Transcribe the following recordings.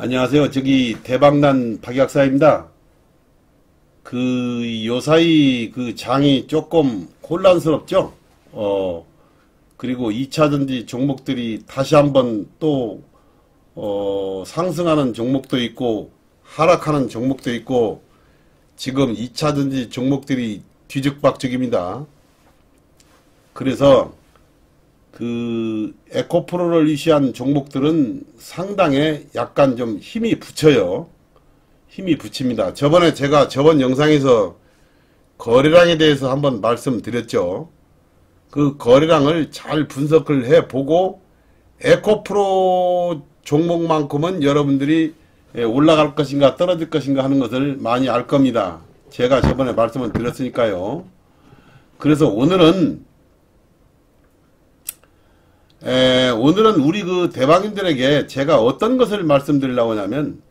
안녕하세요. 저기 대박난 박약사입니다. 요사이 장이 조금 혼란스럽죠? 그리고 2차전지 종목들이 다시 한번 또, 상승하는 종목도 있고, 하락하는 종목도 있고, 지금 2차전지 종목들이 뒤죽박죽입니다. 그래서, 에코프로를 위시한 종목들은 상당히 약간 좀 힘이 붙여요. 힘이 붙입니다. 저번에 제가 저번 영상에서 거래량에 대해서 한번 말씀드렸죠. 그 거래량을 잘 분석을 해보고 에코프로 종목만큼은 여러분들이 올라갈 것인가 떨어질 것인가 하는 것을 많이 알 겁니다. 제가 저번에 말씀을 드렸으니까요. 그래서 오늘은 우리 대박인들에게 제가 어떤 것을 말씀드리려고 하냐면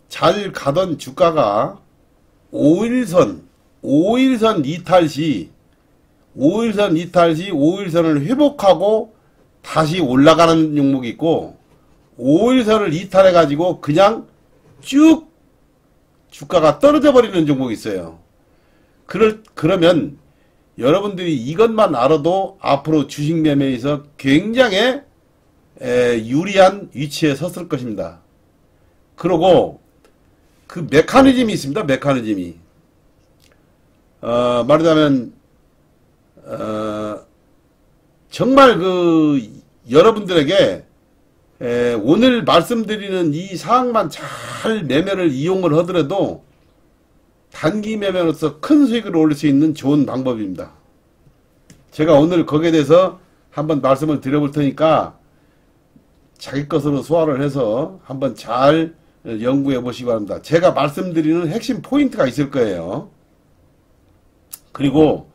잘 가던 주가가 5일선 이탈 시 5일선을 회복하고 다시 올라가는 종목이 있고 5일선을 이탈해 가지고 그냥 쭉 주가가 떨어져 버리는 종목이 있어요. 그러면 여러분들이 이것만 알아도 앞으로 주식 매매에서 굉장히 유리한 위치에 섰을 것입니다. 그리고 그 메커니즘이 있습니다. 메커니즘이. 말하자면, 정말 여러분들에게, 오늘 말씀드리는 이 사항만 잘 매매를 이용을 하더라도 단기 매매로서 큰 수익을 올릴 수 있는 좋은 방법입니다. 제가 오늘 거기에 대해서 한번 말씀을 드려볼 테니까 자기 것으로 소화를 해서 한번 잘 연구해 보시기 바랍니다. 제가 말씀드리는 핵심 포인트가 있을 거예요. 그리고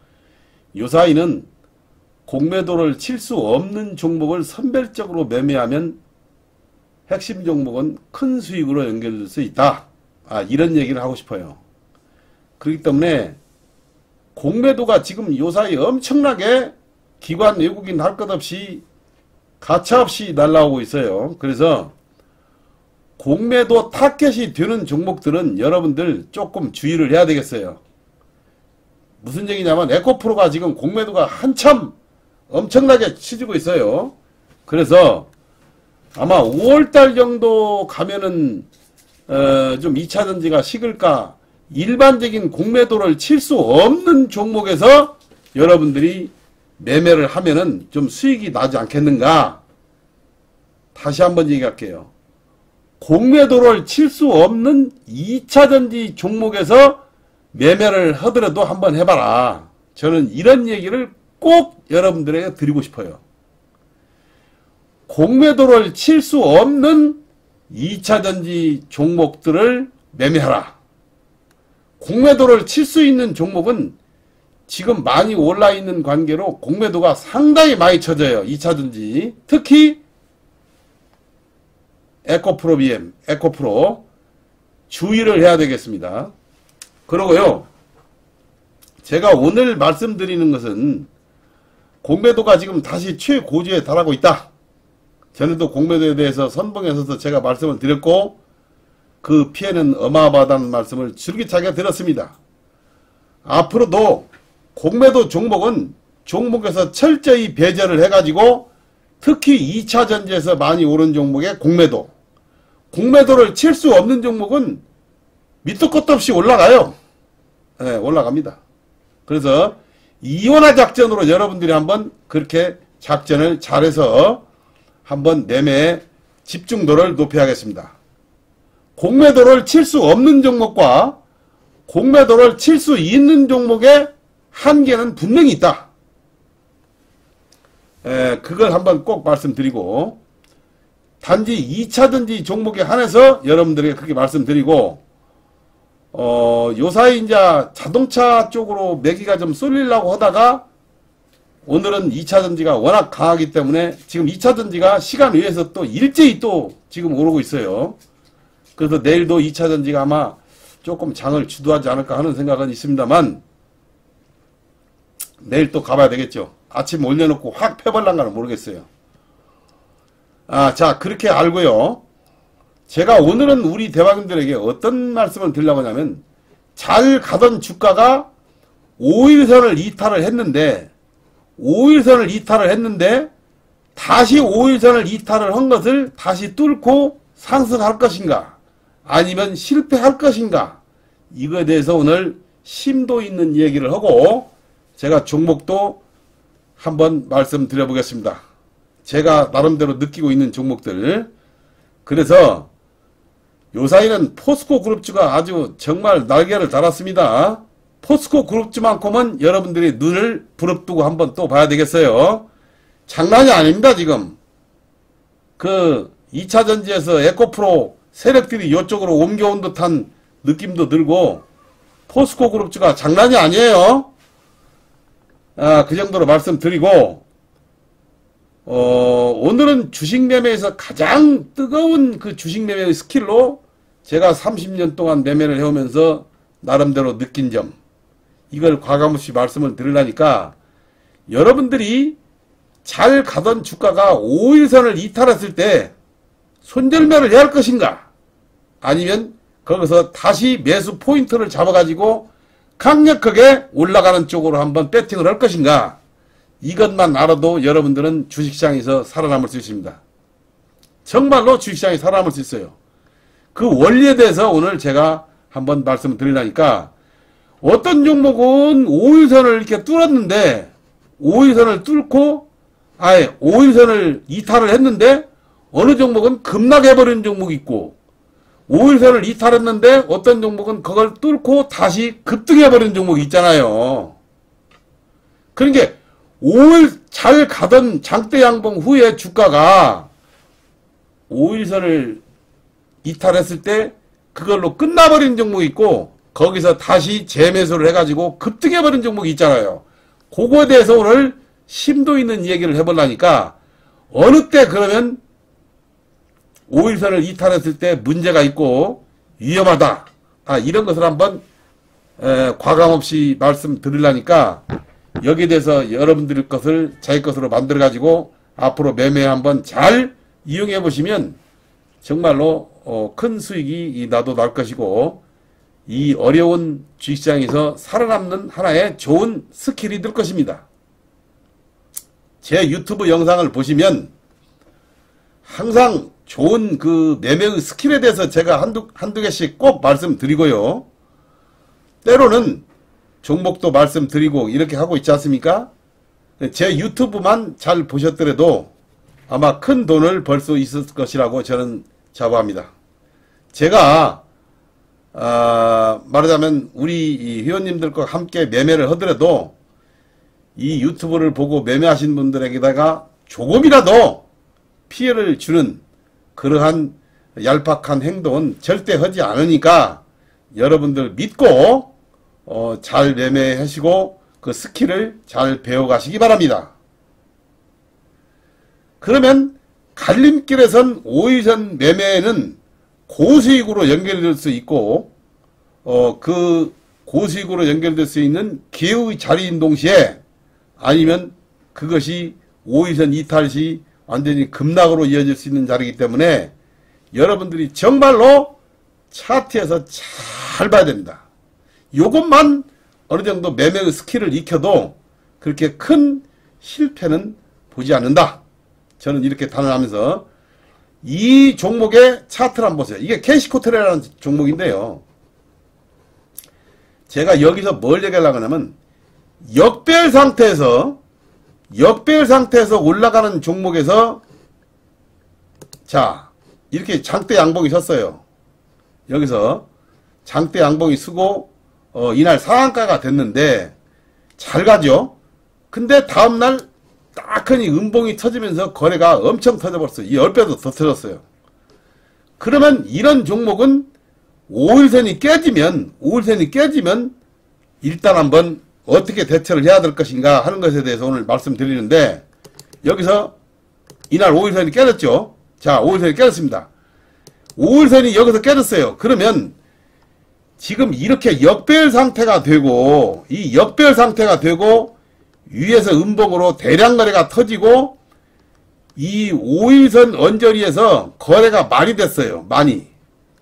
요사이는 공매도를 칠 수 없는 종목을 선별적으로 매매하면 핵심 종목은 큰 수익으로 연결될 수 있다. 이런 얘기를 하고 싶어요. 그렇기 때문에 공매도가 지금 요사이 엄청나게 기관 외국인 할 것 없이 가차없이 날라오고 있어요. 그래서 공매도 타겟이 되는 종목들은 여러분들 조금 주의를 해야 되겠어요. 무슨 얘기냐면 에코프로가 지금 공매도가 한참 엄청나게 치지고 있어요. 그래서 아마 5월달 정도 가면은 좀 2차전지가 식을까, 일반적인 공매도를 칠 수 없는 종목에서 여러분들이 매매를 하면은 좀 수익이 나지 않겠는가. 다시 한번 얘기할게요. 공매도를 칠 수 없는 2차전지 종목에서 매매를 하더라도 한번 해봐라. 저는 이런 얘기를 꼭 여러분들에게 드리고 싶어요. 공매도를 칠 수 없는 2차전지 종목들을 매매하라. 공매도를 칠 수 있는 종목은 지금 많이 올라있는 관계로 공매도가 상당히 많이 쳐져요. 2차전지. 특히 에코프로 BM, 에코프로 주의를 해야 되겠습니다. 그러고요, 제가 오늘 말씀드리는 것은 공매도가 지금 다시 최고지에 달하고 있다. 전에도 공매도에 대해서 선봉에서도 제가 말씀을 드렸고 그 피해는 어마어마하다는 말씀을 줄기차게 드렸습니다. 앞으로도 공매도 종목은 종목에서 철저히 배제를 해가지고 특히 2차전지에서 많이 오른 종목의 공매도를 칠 수 없는 종목은 밑도 끝도 없이 올라가요. 네, 올라갑니다. 그래서 이원화 작전으로 여러분들이 한번 그렇게 작전을 잘해서 한번 매매 집중도를 높여야겠습니다. 공매도를 칠 수 없는 종목과 공매도를 칠 수 있는 종목의 한계는 분명히 있다. 그걸 한번 꼭 말씀드리고, 단지 2차전지 종목에 한해서 여러분들에게 그렇게 말씀드리고, 요사이 이제 자동차 쪽으로 매기가 좀 쏠리려고 하다가 오늘은 2차전지가 워낙 강하기 때문에 지금 2차전지가 시간 외에서 또 일제히 또 지금 오르고 있어요. 그래서 내일도 2차전지가 아마 조금 장을 주도하지 않을까 하는 생각은 있습니다만 내일 또 가봐야 되겠죠. 아침 올려놓고 확 패벌란가는 모르겠어요. 자, 그렇게 알고요. 제가 오늘은 우리 대박님들에게 어떤 말씀을 드리려고 하냐면 잘 가던 주가가 5일선을 이탈을 했는데 다시 5일선을 이탈을 한 것을 다시 뚫고 상승할 것인가 아니면 실패할 것인가 이거에 대해서 오늘 심도 있는 얘기를 하고 제가 종목도 한번 말씀드려 보겠습니다. 제가 나름대로 느끼고 있는 종목들. 그래서 요사이는 포스코 그룹주가 아주 정말 날개를 달았습니다. 포스코 그룹주만큼은 여러분들이 눈을 부릅뜨고 한번 또 봐야 되겠어요. 장난이 아닙니다. 지금 그 2차전지에서 에코프로 세력들이 이쪽으로 옮겨온 듯한 느낌도 들고 포스코 그룹주가 장난이 아니에요. 그 정도로 말씀드리고 오늘은 주식 매매에서 가장 뜨거운 그 주식 매매의 스킬로 제가 30년 동안 매매를 해오면서 나름대로 느낀 점 이걸 과감없이 말씀을 드리려니까 여러분들이 잘 가던 주가가 5일선을 이탈했을 때 손절매를 해야 할 것인가 아니면 거기서 다시 매수 포인트를 잡아가지고 강력하게 올라가는 쪽으로 한번 배팅을 할 것인가 이것만 알아도 여러분들은 주식시장에서 살아남을 수 있습니다. 정말로 주식시장에 살아남을 수 있어요. 그 원리에 대해서 오늘 제가 한번 말씀을 드리려니까 어떤 종목은 5일선을 이렇게 뚫었는데 5일선을 뚫고 아예 5일선을 이탈을 했는데 어느 종목은 급락해버리는 종목이 있고 5일선을 이탈했는데 어떤 종목은 그걸 뚫고 다시 급등해버리는 종목이 있잖아요. 그러니까 5일 잘 가던 장대 양봉 후에 주가가 5일선을 이탈했을 때 그걸로 끝나버린 종목이 있고 거기서 다시 재매수를 해가지고 급등해버린 종목이 있잖아요. 그거에 대해서 오늘 심도 있는 얘기를 해보려니까 어느 때 그러면 5일선을 이탈했을 때 문제가 있고 위험하다. 이런 것을 한번 과감없이 말씀드리려니까 여기에 대해서 여러분들 것을 자기 것으로 만들어가지고 앞으로 매매 한번 잘 이용해 보시면 정말로 큰 수익이 나도 날 것이고 이 어려운 주식시장에서 살아남는 하나의 좋은 스킬이 될 것입니다. 제 유튜브 영상을 보시면 항상 좋은 그 매매의 스킬에 대해서 제가 한두 개씩 꼭 말씀드리고요. 때로는 종목도 말씀드리고 이렇게 하고 있지 않습니까? 제 유튜브만 잘 보셨더라도 아마 큰 돈을 벌 수 있을 것이라고 저는 자부합니다. 제가 말하자면 우리 회원님들과 함께 매매를 하더라도 이 유튜브를 보고 매매하신 분들에게다가 조금이라도 피해를 주는 그러한 얄팍한 행동은 절대 하지 않으니까 여러분들 믿고 잘 매매하시고 그 스킬을 잘 배워가시기 바랍니다. 그러면 갈림길에선 5일선 매매는 고수익으로 연결될 수 있고 그 고수익으로 연결될 수 있는 기회의 자리인 동시에 아니면 그것이 5일선 이탈 시 완전히 급락으로 이어질 수 있는 자리이기 때문에 여러분들이 정말로 차트에서 잘 봐야 됩니다. 요것만 어느 정도 매매의 스킬을 익혀도 그렇게 큰 실패는 보지 않는다. 저는 이렇게 단언하면서 이 종목의 차트를 한번 보세요. 이게 캐시코트레라는 종목인데요. 제가 여기서 뭘 얘기하려고 하냐면 역배열 상태에서 올라가는 종목에서 자 이렇게 장대 양봉이 섰어요. 여기서 장대 양봉이 쓰고 이날 상한가가 됐는데 잘 가죠. 근데 다음날 딱하니 음봉이 터지면서 거래가 엄청 터져버렸어요. 이 10배도 더 터졌어요. 그러면 이런 종목은 5일선이 깨지면 일단 한번 어떻게 대처를 해야 될 것인가 하는 것에 대해서 오늘 말씀드리는데, 여기서 이날 5일선이 깨졌죠. 자, 5일선이 깨졌습니다. 5일선이 여기서 깨졌어요. 그러면 지금 이렇게 역배열 상태가 되고, 이 역배열 상태가 되고 위에서 음봉으로 대량 거래가 터지고, 이 5일선 언저리에서 거래가 많이 됐어요.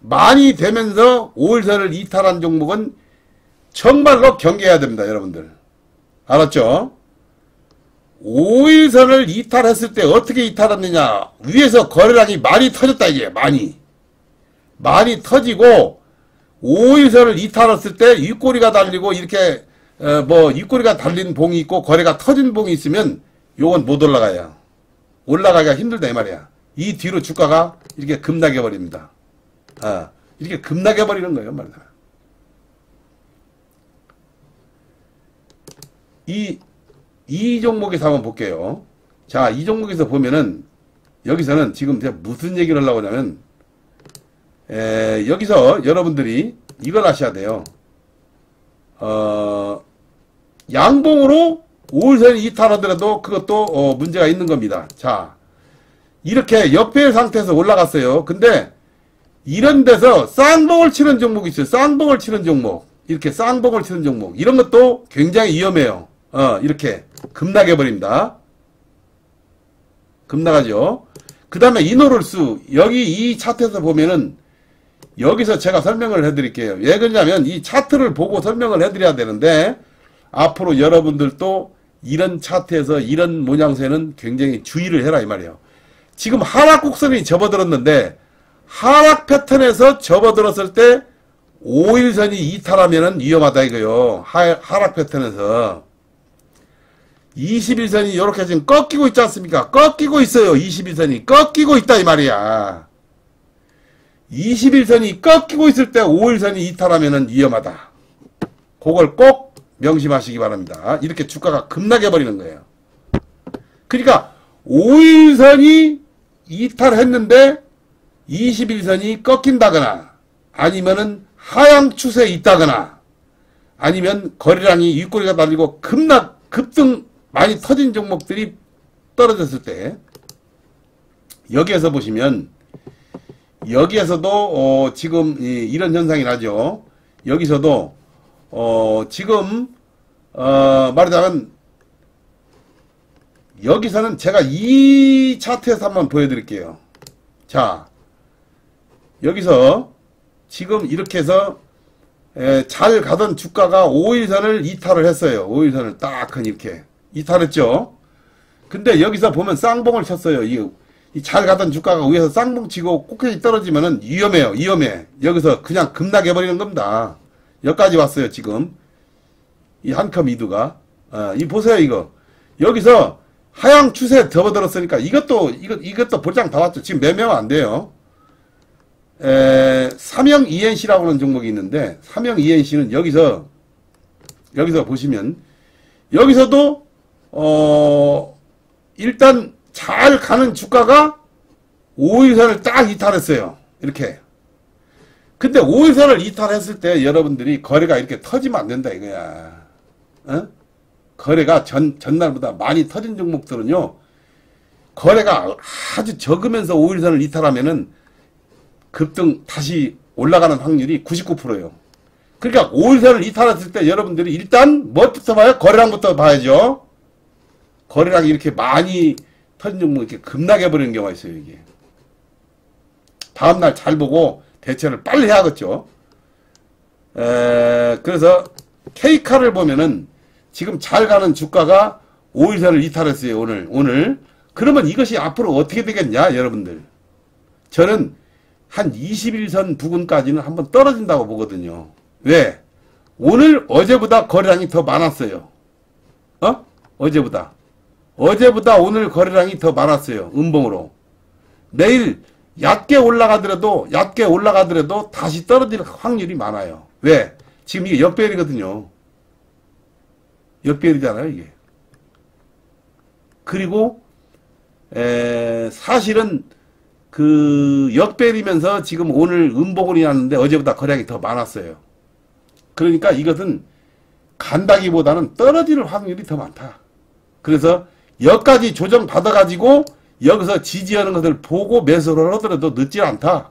많이 되면서 5일선을 이탈한 종목은 정말로 경계해야 됩니다. 여러분들 알았죠? 5일선을 이탈했을 때 어떻게 이탈했느냐, 위에서 거래량이 많이 터졌다. 이게 많이 터지고 5일선을 이탈했을 때 윗꼬리가 달리고 이렇게 윗꼬리가 달린 봉이 있고 거래가 터진 봉이 있으면 요건 못 올라가요. 올라가기가 힘들다 이 말이야. 이 뒤로 주가가 이렇게 급락해 버립니다. 이렇게 급락해 버리는 거예요, 말이야. 이 종목에서 한번 볼게요. 자, 이 종목에서 보면은 여기서는 지금 제가 무슨 얘기를 하려고 하냐면, 여기서 여러분들이 이걸 아셔야 돼요. 양봉으로 5일선이 이탈하더라도 그것도 문제가 있는 겁니다. 자, 이렇게 역배열 상태에서 올라갔어요. 근데 이런 데서 쌍봉을 치는 종목이 있어요. 쌍봉을 치는 종목. 이렇게 쌍봉을 치는 종목. 이런 것도 굉장히 위험해요. 이렇게 급락해 버립니다. 급락하죠. 그 다음에 이노룰수. 여기 이 차트에서 보면은, 여기서 제가 설명을 해드릴게요. 왜 그러냐면 이 차트를 보고 설명을 해드려야 되는데, 앞으로 여러분들도 이런 차트에서 이런 모양새는 굉장히 주의를 해라 이 말이에요. 지금 하락 곡선이 접어들었는데, 하락 패턴에서 접어들었을 때 5일선이 이탈하면은 위험하다 이거요. 하락 패턴에서 21선이 이렇게 지금 꺾이고 있지 않습니까? 꺾이고 있어요. 21선이 꺾이고 있다 이 말이야. 21선이 꺾이고 있을 때 5일선이 이탈하면은 위험하다. 그걸 꼭 명심하시기 바랍니다. 이렇게 주가가 급락해 버리는 거예요. 그러니까 5일선이 이탈했는데 21선이 꺾인다거나, 아니면은 하향 추세에 있다거나, 아니면 거래량이 윗꼬리가 달리고 급등 많이 터진 종목들이 떨어졌을 때, 여기에서 보시면, 여기에서도 지금 이런 현상이 나죠. 여기서도 지금 말하자면 여기서는 제가 이 차트에서 한번 보여드릴게요. 자, 여기서 지금 이렇게 해서 잘 가던 주가가 5일선을 이탈을 했어요. 5일선을 딱은 이렇게 이탈했죠. 근데 여기서 보면 쌍봉을 쳤어요. 이 잘 가던 주가가 위에서 쌍봉 치고 꼭대기 떨어지면은 위험해요. 위험해. 여기서 그냥 급락해 버리는 겁니다. 여기까지 왔어요. 지금 이 한컴 이두가 이 보세요. 이거 여기서 하향 추세에 접어들었으니까 이것도 볼장 다 왔죠. 지금 매매가 안 돼요. 삼형 ENC라고 하는 종목이 있는데, 삼형 ENC는 여기서 보시면, 여기서도, 일단 잘 가는 주가가 5일선을 딱 이탈했어요. 이렇게. 근데 5일선을 이탈했을 때 여러분들이 거래가 이렇게 터지면 안 된다 이거야. 거래가 전날보다 많이 터진 종목들은요, 거래가 아주 적으면서 5일선을 이탈하면은 급등 다시 올라가는 확률이 99%예요. 그러니까 5일선을 이탈했을 때 여러분들이 일단 뭐부터 봐요? 거래량부터 봐야죠. 거래량이 이렇게 많이 터진 종목 이렇게 급락해 버리는 경우가 있어요. 이게 다음날 잘 보고 대처를 빨리 해야겠죠. 그래서 K카를 보면은 지금 잘 가는 주가가 5일선을 이탈했어요. 오늘 그러면 이것이 앞으로 어떻게 되겠냐 여러분들. 저는 한 21선 부근까지는 한번 떨어진다고 보거든요. 왜? 오늘 어제보다 거래량이 더 많았어요. 어제보다 오늘 거래량이 더 많았어요. 음봉으로. 내일 얕게 올라가더라도 다시 떨어질 확률이 많아요. 왜? 지금 이게 역배열이거든요. 역배열이잖아요, 이게. 그리고 사실은 그 역배이면서 지금 오늘 음봉이 났는데 어제보다 거래량이 더 많았어요. 그러니까 이것은 간다기보다는 떨어질 확률이 더 많다. 그래서 여기까지 조정 받아가지고 여기서 지지하는 것을 보고 매수를 하더라도 늦지 않다.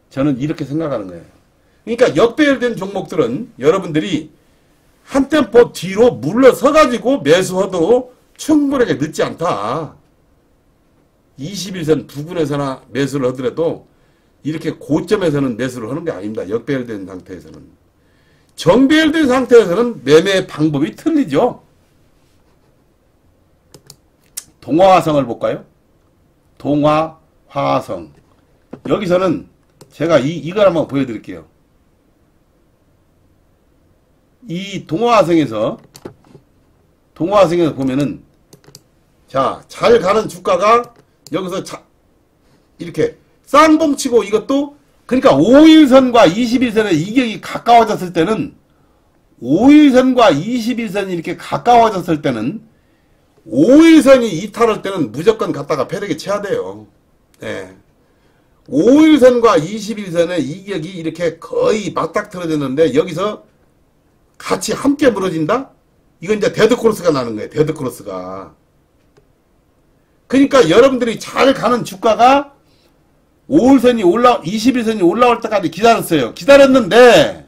저는 이렇게 생각하는 거예요. 그러니까 역배열된 종목들은 여러분들이 한 템포 뒤로 물러서가지고 매수하도 충분하게 늦지 않다. 21선 부근에서나 매수를 하더라도 이렇게 고점에서는 매수를 하는 게 아닙니다. 역배열된 상태에서는. 정배열된 상태에서는 매매 방법이 틀리죠. 동화화성을 볼까요? 동화화성. 여기서는 제가 이걸 한번 보여드릴게요. 이 동화화성에서 보면은 자, 잘 가는 주가가 여기서 이렇게 쌍봉치고 이것도 그러니까 5일선과 21선의 이격이 가까워졌을 때는 5일선과 21선이 이렇게 가까워졌을 때는 5일선이 이탈할 때는 무조건 갖다가 패력에 쳐야 돼요. 네. 5일선과 21선의 이격이 이렇게 거의 맞닥뜨려졌는데 여기서 같이 함께 무너진다? 이건 이제 데드크로스가 나는 거예요. 데드크로스가. 그러니까 여러분들이 잘 가는 주가가 21선이 올라올 때까지 기다렸어요. 기다렸는데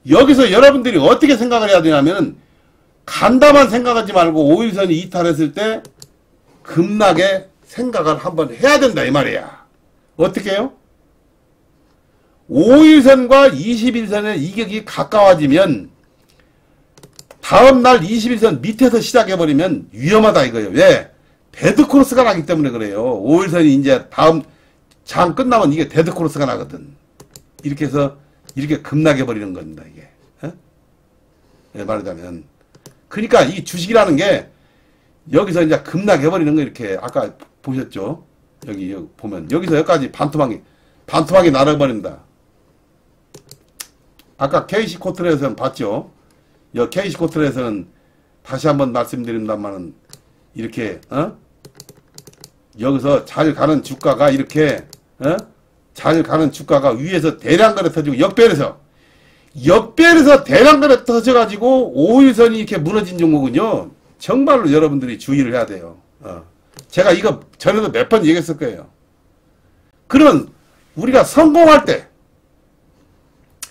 여기서 여러분들이 어떻게 생각을 해야 되냐면 간다만 생각하지 말고 5일선이 이탈했을 때 급락에 생각을 한번 해야 된다 이 말이야. 어떻게 해요? 5일선과 21선의 이격이 가까워지면 다음날 21선 밑에서 시작해버리면 위험하다 이거예요. 왜? 데드크로스가 나기 때문에 그래요. 5일선이 이제 다음 장 끝나면 이게 데드크로스가 나거든. 이렇게 해서 이렇게 급락해버리는 겁니다. 이게. 예, 말하자면. 그러니까 이 주식이라는 게 여기서 이제 급락해버리는 거 이렇게 아까 보셨죠? 여기 보면 여기서 여기까지 반토막이 날아버린다. 아까 KC코트에서는 봤죠? 여 KC코트에서는 다시 한번 말씀드린다면은 이렇게 여기서 잘 가는 주가가 이렇게 잘 가는 주가가 위에서 대량 거래 터지고 역배열에서 대량 거래 터져가지고 5일선이 이렇게 무너진 종목은요 정말로 여러분들이 주의를 해야 돼요. 제가 이거 전에도 몇 번 얘기했을 거예요. 그러면 우리가 성공할 때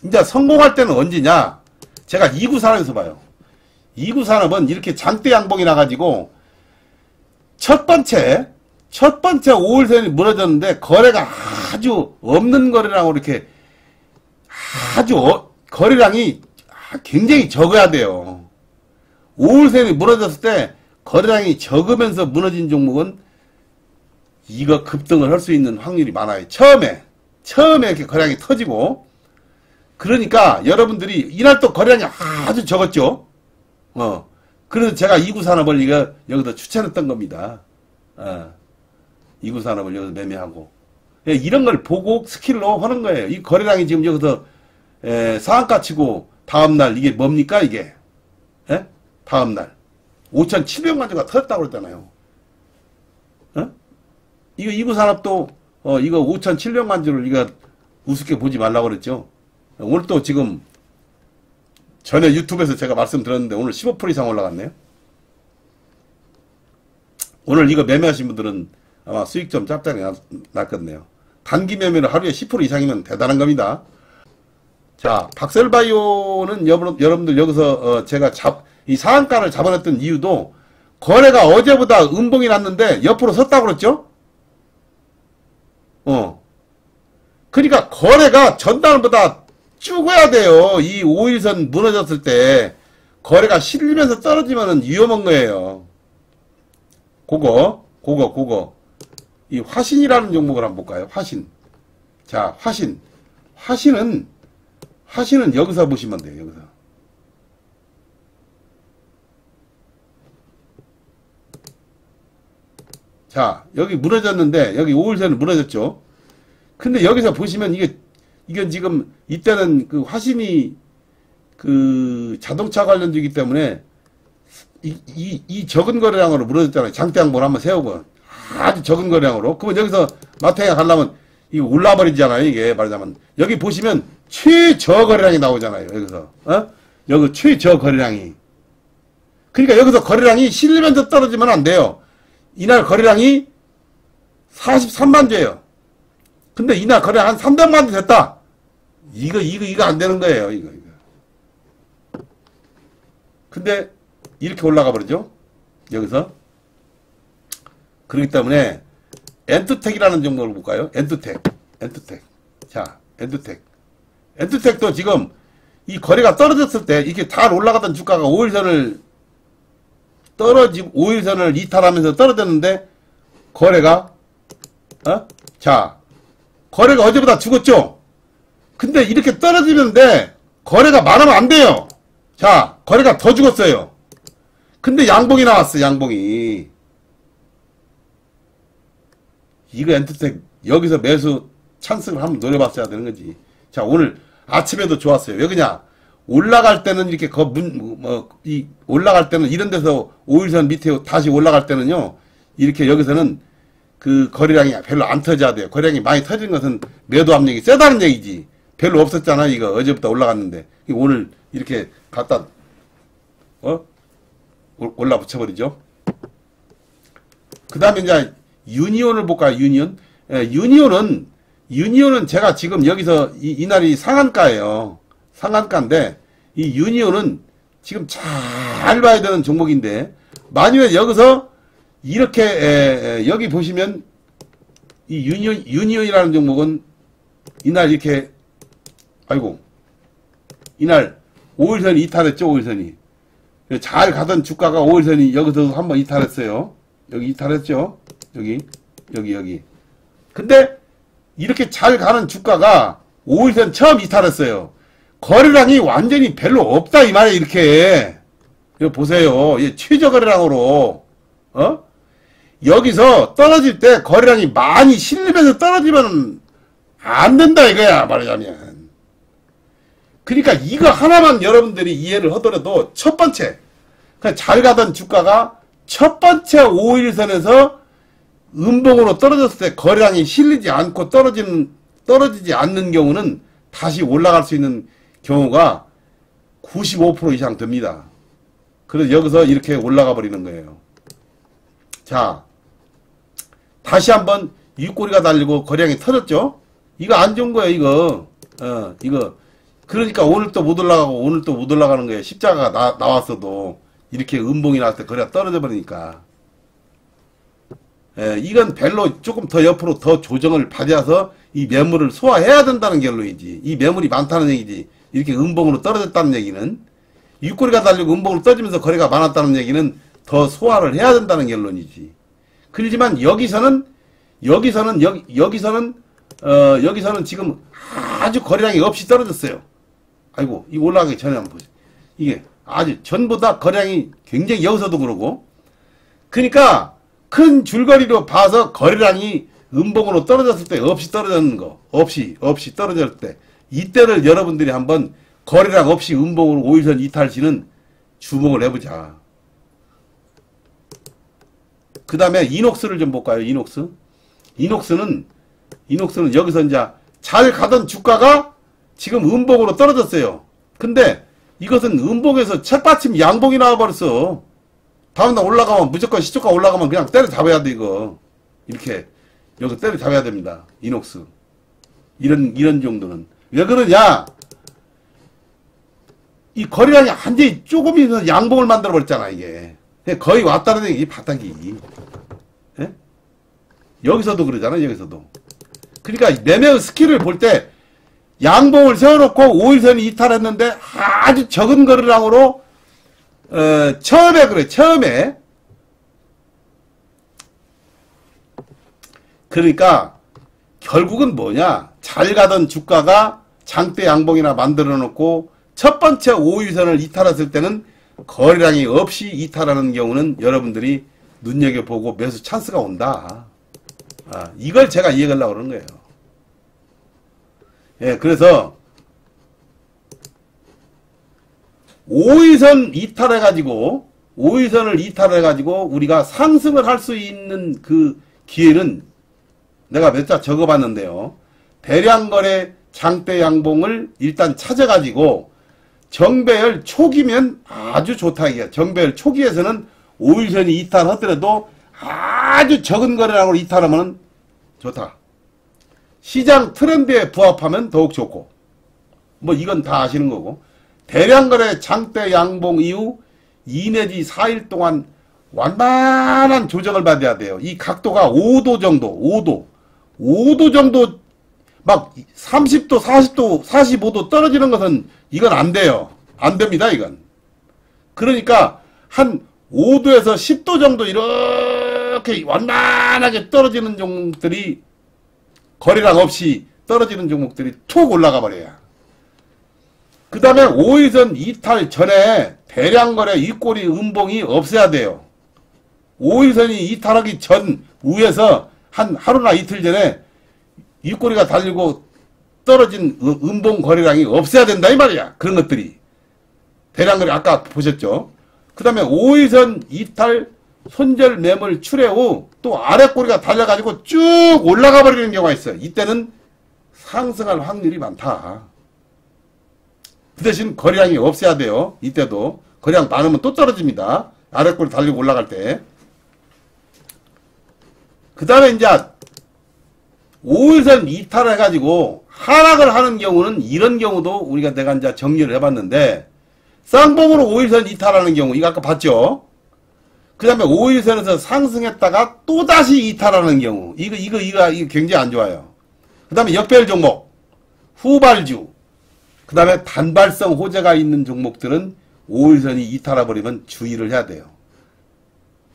이제 성공할 때는 언제냐? 제가 2구 산업에서 봐요. 2구 산업은 이렇게 장대 양봉이 나가지고 첫 번째 5일선이 무너졌는데 거래가 아주 없는 거래량으로 이렇게 아주 거래량이 굉장히 적어야 돼요. 5일선이 무너졌을 때 거래량이 적으면서 무너진 종목은 이거 급등을 할 수 있는 확률이 많아요. 처음에 이렇게 거래량이 터지고 그러니까 여러분들이 이날 또 거래량이 아주 적었죠. 그래서 제가 2구 산업을 여기서 추천했던 겁니다. 2구 산업을 여기서 매매하고. 이런 걸 보고 스킬로 하는 거예요. 이 거래량이 지금 여기서 상한가 치고 다음날 이게 뭡니까 이게? 다음날 5,700만 주가 터졌다고 그랬잖아요. 이거 2구 산업도 이거 5,700만 주를 이거 우습게 보지 말라고 그랬죠. 오늘 또 지금 전에 유튜브에서 제가 말씀드렸는데 오늘 15% 이상 올라갔네요. 오늘 이거 매매하신 분들은 아마 수익 좀 짭짤이 났겠네요. 단기 매매는 하루에 10% 이상이면 대단한 겁니다. 자, 박셀바이오는 여러분들 여기서 제가 이 상한가를 잡아냈던 이유도 거래가 어제보다 음봉이 났는데 옆으로 섰다고 그랬죠? 그러니까 거래가 전날보다 죽어야 돼요. 이 5일선 무너졌을 때 거래가 실리면서 떨어지면은 위험한 거예요. 그거. 이 화신이라는 종목을 한번 볼까요? 화신. 자, 화신은 여기서 보시면 돼요. 여기서. 자, 여기 무너졌는데 여기 5일선은 무너졌죠. 근데 여기서 보시면 이건 지금 이때는 그 화신이 그 자동차 관련주이기 때문에 이 적은 거래량으로 무너졌잖아요. 장대 양봉을 한번 세우고. 아주 적은 거래량으로. 그러면 여기서 마탱이가 가려면, 이거 올라버리잖아요. 이게 말하자면. 여기 보시면 최저 거래량이 나오잖아요. 여기서. 여기 최저 거래량이. 그러니까 여기서 거래량이 실리면서 떨어지면 안 돼요. 이날 거래량이 43만 주예요. 근데 이날 거래량 한 300만 주 됐다. 이거 안 되는 거예요. 이거. 근데 이렇게 올라가 버리죠. 여기서. 그렇기 때문에 엔투텍이라는 종목을 볼까요? 엔투텍. 자, 엔투텍도 지금 이 거래가 떨어졌을 때 이렇게 잘 올라가던 주가가 5일선을 이탈하면서 떨어졌는데 거래가 자, 거래가 어제보다 죽었죠? 근데 이렇게 떨어지는데 거래가 많으면 안 돼요. 자, 거래가 더 죽었어요. 근데 양봉이 나왔어, 양봉이. 이거 엔투텍 여기서 매수 찬스를 한번 노려봤어야 되는 거지. 자, 오늘 아침에도 좋았어요. 왜 그냥 올라갈 때는 이렇게 올라갈 때는 이런 데서 5일선 밑에 다시 올라갈 때는요. 이렇게 여기서는 그 거래량이 별로 안 터져야 돼요. 거래량이 많이 터진 것은 매도 압력이 세다는 얘기지. 별로 없었잖아. 이거 어제부터 올라갔는데 오늘 이렇게 갖다 올라 붙여버리죠. 그 다음에 이제 유니온을 볼까요? 유니온. 유니온은 제가 지금 여기서 이날이 상한가예요. 상한가인데 이 유니온은 지금 잘 봐야 되는 종목인데 만약에 여기서 이렇게 여기 보시면 이 유니온이라는 종목은 이날 이렇게 이날 5일선이 이탈했죠. 5일선이 잘 가던 주가가 5일선이 여기서 한번 이탈했어요. 여기 이탈했죠. 여기. 근데 이렇게 잘 가는 주가가 5일선 처음 이탈했어요. 거래량이 완전히 별로 없다 이 말이에요. 이렇게 이거 보세요. 이 최저 거래량으로 여기서 떨어질 때 거래량이 많이 실리면서 떨어지면 안 된다 이거야 말하자면. 그러니까 이거 하나만 여러분들이 이해를 하더라도 첫 번째 잘 가던 주가가 첫 번째 5일선에서 음봉으로 떨어졌을 때 거래량이 실리지 않고 떨어지지 않는 경우는 다시 올라갈 수 있는 경우가 95% 이상 됩니다. 그래서 여기서 이렇게 올라가 버리는 거예요. 자, 다시 한번 윗꼬리가 달리고 거래량이 터졌죠? 이거 안 좋은 거예요, 이거. 이거. 그러니까 오늘 또 못 올라가고 오늘 또 못 올라가는 거예요. 십자가가 나왔어도 이렇게 음봉이 나왔을 때 거래가 떨어져 버리니까. 이건 별로 조금 더 옆으로 더 조정을 받아서 이 매물을 소화해야 된다는 결론이지. 이 매물이 많다는 얘기지. 이렇게 음봉으로 떨어졌다는 얘기는 윗꼬리가 달리고 음봉으로 떨어지면서 거래가 많았다는 얘기는 더 소화를 해야 된다는 결론이지. 그렇지만 여기서는 지금 아주 거래량이 없이 떨어졌어요. 아이고, 이 올라가기 전에 한번 보세요. 이게 아주 전보다 거래량이 굉장히 여기서도 그러고. 그러니까 큰 줄거리로 봐서 거래량이 음봉으로 떨어졌을 때 없이 떨어졌는 거. 없이 떨어졌을 때. 이때를 여러분들이 한번 거래량 없이 음봉으로 5일선 이탈시는 주목을 해보자. 그 다음에 이녹스를 좀 볼까요? 이녹스는 여기서 이제 잘 가던 주가가 지금 음봉으로 떨어졌어요. 근데 이것은 음봉에서 책받침 양봉이 나와버렸어. 다음날 올라가면 무조건 시초가 올라가면 그냥 때려잡아야 돼 이거. 이렇게 여기서 때려잡아야 됩니다. 이녹스. 이런 정도는. 왜 그러냐? 이 거래량이 완전히 조금이라도 양봉을 만들어 버렸잖아 이게. 거의 왔다는 얘기 바닥이. 예? 여기서도 그러잖아 여기서도. 그러니까 매매 스킬을 볼 때 양봉을 세워놓고 5일선이 이탈했는데 아주 적은 거래량으로 처음에 그래 처음에. 그러니까 결국은 뭐냐, 잘 가던 주가가 장대 양봉이나 만들어 놓고 첫 번째 5일선을 이탈했을 때는 거래량이 없이 이탈하는 경우는 여러분들이 눈여겨보고 매수 찬스가 온다. 이걸 제가 이해하려고 그러는 거예요. 예, 그래서 5일선 이탈해가지고 5일선을 이탈해가지고 우리가 상승을 할 수 있는 그 기회는 내가 몇 자 적어봤는데요. 대량거래 장대 양봉을 일단 찾아가지고 정배열 초기면 아주 좋다 이게. 정배열 초기에서는 5일선이 이탈하더라도 아주 적은 거래량으로 이탈하면 좋다. 시장 트렌드에 부합하면 더욱 좋고, 뭐 이건 다 아시는 거고, 대량거래 장대 양봉 이후 2 내지 4일 동안 완만한 조정을 받아야 돼요. 이 각도가 5도 정도, 5도 정도, 막 30도, 40도, 45도 떨어지는 것은 이건 안 돼요. 안 됩니다, 이건. 그러니까 한 5도에서 10도 정도 이렇게 완만하게 떨어지는 종목들이, 거래량 없이 떨어지는 종목들이 툭 올라가 버려요. 그 다음에 5일선 이탈 전에 대량거래 윗꼬리 음봉이 없어야 돼요. 5일선이 이탈하기 전 위에서 한 하루나 이틀 전에 윗꼬리가 달리고 떨어진 음봉 거래량이 없어야 된다 이 말이야. 그런 것들이. 대량거래 아까 보셨죠. 그 다음에 5일선 이탈 손절 매물 출회 후 또 아래꼬리가 달려가지고 쭉 올라가 버리는 경우가 있어요. 이때는 상승할 확률이 많다. 그 대신 거래량이 없어야 돼요. 이때도. 거래량 많으면 또 떨어집니다. 아래꼬리 달리고 올라갈 때. 그 다음에 이제 5일선 이탈을 해가지고 하락을 하는 경우는 이런 경우도 우리가 내가 이제 정리를 해봤는데, 쌍봉으로 5일선 이탈하는 경우, 이거 아까 봤죠? 그 다음에 5일선에서 상승했다가 또다시 이탈하는 경우, 이거 굉장히 안 좋아요. 그 다음에 역배열 종목, 후발주, 그 다음에 단발성 호재가 있는 종목들은 5일선이 이탈해버리면 주의를 해야 돼요.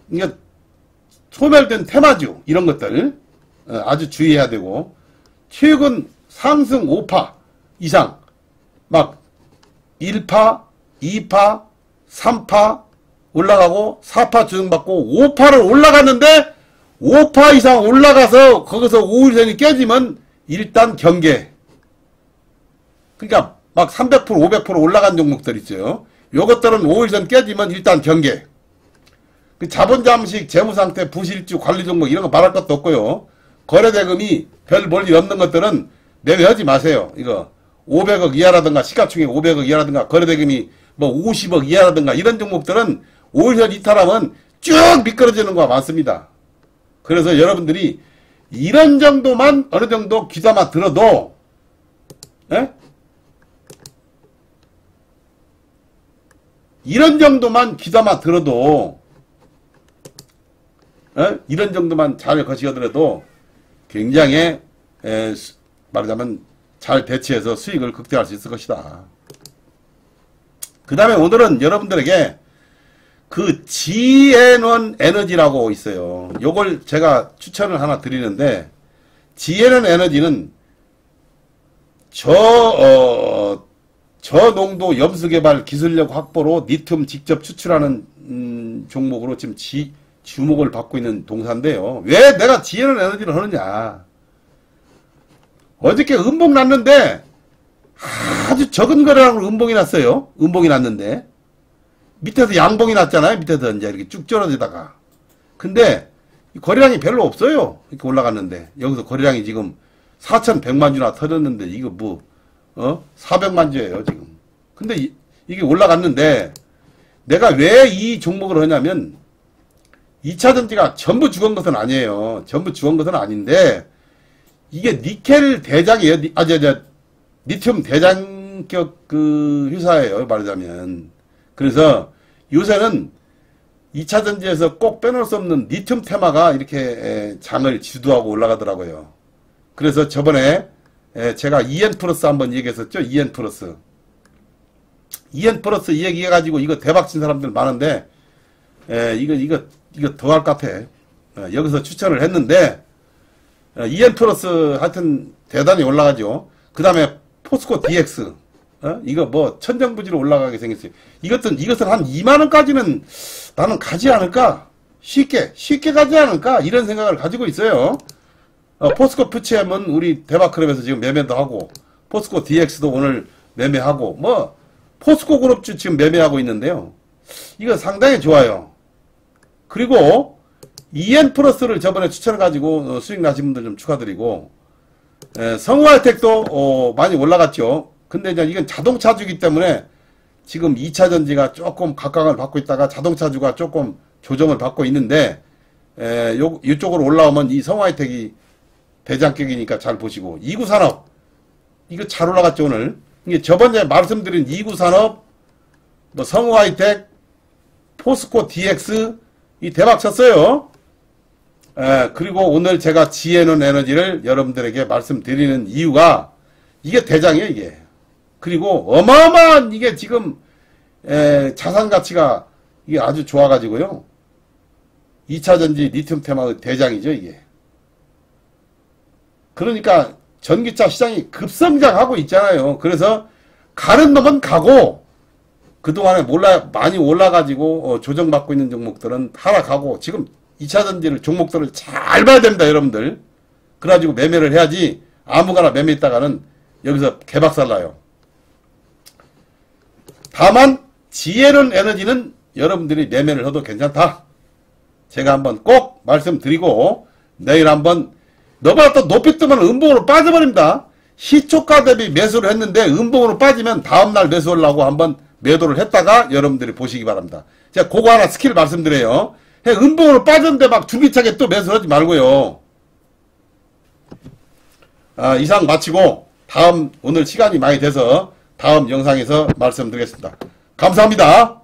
그러니까 소멸된 테마주, 이런 것들 아주 주의해야 되고, 최근 상승 5파 이상, 막 1파, 2파, 3파 올라가고 4파 주등받고 5파를 올라갔는데 5파 이상 올라가서 거기서 5일선이 깨지면 일단 경계. 그러니까 막 300%, 500% 올라간 종목들 있어요. 요것들은 5일선 깨지면 일단 경계. 그 자본 잠식, 재무상태, 부실주, 관리 종목 이런 거 말할 것도 없고요. 거래대금이 별 볼 일 없는 것들은 내외하지 마세요. 이거 500억 이하라든가, 시가총액 500억 이하라든가, 거래대금이 뭐 50억 이하라든가 이런 종목들은 5일선 이탈하면 쭉 미끄러지는 거가 많습니다. 그래서 여러분들이 이런 정도만 어느 정도 귀담아 들어도, 에? 이런 정도만 귀담아 들어도, 이런 정도만 잘 거시하더라도 굉장히 말하자면 잘 대처해서 수익을 극대화할 수 있을 것이다. 그 다음에 오늘은 여러분들에게 그 GN1 에너지라고 있어요. 요걸 제가 추천을 하나 드리는데, GN1 에너지는 저농도 염수개발 기술력 확보로 리튬 직접 추출하는 종목으로 지금 주목을 받고 있는 동사인데요. 왜 내가 GN1 에너지를 하느냐. 어저께 음봉 났는데 아주 적은 거래량으로 음봉이 났어요. 음봉이 났는데 밑에서 양봉이 났잖아요. 밑에서 이제 이렇게 쭉 떨어지다가. 근데 거래량이 별로 없어요. 이렇게 올라갔는데 여기서 거래량이 지금 4,100만 주나 터졌는데 이거 뭐 400만 주예요 지금. 근데 이게 올라갔는데 내가 왜 이 종목을 하냐면 2차전지가 전부 죽은 것은 아니에요. 전부 죽은 것은 아닌데 이게 니켈 대장이에요. 리튬 대장격 그 회사예요. 말하자면. 그래서 요새는 2차전지에서 꼭 빼놓을 수 없는 리튬 테마가 이렇게 장을 주도하고 올라가더라고요. 그래서 저번에 제가 EN 플러스 한번 얘기했었죠. EN 플러스. EN 플러스 얘기해가지고 이거 대박 친 사람들 많은데, 이거 더 할 것 같아. 여기서 추천을 했는데, EN 플러스 하여튼 대단히 올라가죠. 그 다음에 포스코 DX. 이거 뭐 천정부지로 올라가게 생겼어요. 이것은 한 2만원까지는 나는 가지 않을까? 쉽게 가지 않을까? 이런 생각을 가지고 있어요. 포스코 퓨치엠은 우리 대박클럽에서 지금 매매도 하고, 포스코 DX도 오늘 매매하고, 뭐, 포스코 그룹주 지금 매매하고 있는데요. 이거 상당히 좋아요. 그리고 EN 플러스를 저번에 추천해가지고 수익 나신 분들 좀 축하드리고, 성우하이텍도 많이 올라갔죠. 근데 이제 이건 자동차주기 때문에 지금 2차 전지가 조금 각광을 받고 있다가 자동차주가 조금 조정을 받고 있는데, 이쪽으로 올라오면 이 성우하이텍이 대장격이니까 잘 보시고, 2구 산업 이거 잘 올라갔죠 오늘. 이게 저번에 말씀드린 2구 산업, 뭐 성우하이텍, 포스코 DX 이 대박 쳤어요. 그리고 오늘 제가 지혜는 에너지를 여러분들에게 말씀드리는 이유가 이게 대장이에요 이게. 그리고 어마어마한 이게 지금 자산 가치가 이게 아주 좋아가지고요. 2차전지 리튬 테마의 대장이죠 이게. 그러니까 전기차 시장이 급성장하고 있잖아요. 그래서 가는 놈은 가고 그동안에 많이 올라가지고 조정받고 있는 종목들은 하락하고, 지금 2차전지를 종목들을 잘 봐야 됩니다 여러분들. 그래가지고 매매를 해야지 아무거나 매매했다가는 여기서 개박살 나요. 다만 지혜는 에너지는 여러분들이 매매를 해도 괜찮다. 제가 한번 꼭 말씀드리고, 내일 한번 너보다 또 높이 뜨면 음봉으로 빠져버립니다. 시초가 대비 매수를 했는데 음봉으로 빠지면 다음날 매수하려고 한번 매도를 했다가 여러분들이 보시기 바랍니다. 제가 그거 하나 스킬 말씀드려요. 음봉으로 빠졌는데 막 줄기차게 또 매수하지 말고요. 이상 마치고 오늘 시간이 많이 돼서 다음 영상에서 말씀드리겠습니다. 감사합니다.